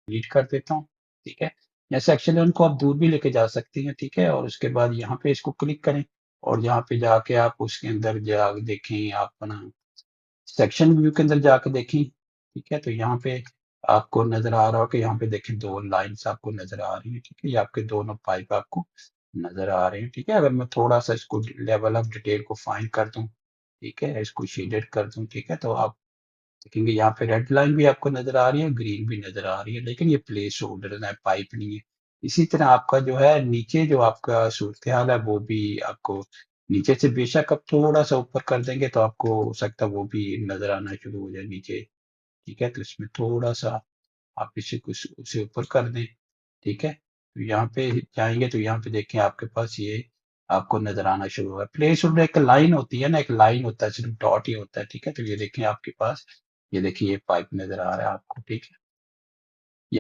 Delete कर देता हूँ, ठीक है। या सेक्शन लाइन को आप दूर भी लेके जा सकती हैं, ठीक है। और उसके बाद यहाँ पे इसको क्लिक करें और यहाँ पे जाके आप उसके अंदर जा देखें, आप अपना सेक्शन व्यू के अंदर जाके देखें, ठीक है। तो यहाँ पे आपको नजर आ रहा हो कि यहाँ पे देखें 2 लाइन्स आपको नजर आ रही हैं, ठीक है। ये आपके दोनों पाइप आपको नजर आ रहे हैं, ठीक है। अगर मैं थोड़ा सा इसको लेवल ऑफ डिटेल को फाइन कर दूं, ठीक है, इसको शेडेड कर दूं, ठीक है, तो आप देखेंगे यहाँ पे रेड लाइन भी आपको नजर आ रही है, ग्रीन भी नजर आ रही है, लेकिन ये प्लेस होल्डर है, पाइप नहीं है। इसी तरह आपका जो है नीचे जो आपका सूरत हाल है वो भी आपको नीचे से बेशक आप थोड़ा सा ऊपर कर देंगे तो आपको हो सकता है वो भी नजर आना शुरू हो जाए नीचे, ठीक है। तो इसमें थोड़ा सा आप इसे कुछ उसे ऊपर कर दें, ठीक है। तो यहाँ पे जाएंगे तो यहाँ पे देखें आपके पास ये आपको नजर आना शुरू हुआ। प्लेस होल्डर एक लाइन होती है ना, एक लाइन होता है, सिर्फ डॉट ही होता है, ठीक है। तो ये देखें आपके पास, ये देखिए ये पाइप नजर आ रहा है आपको, ठीक है।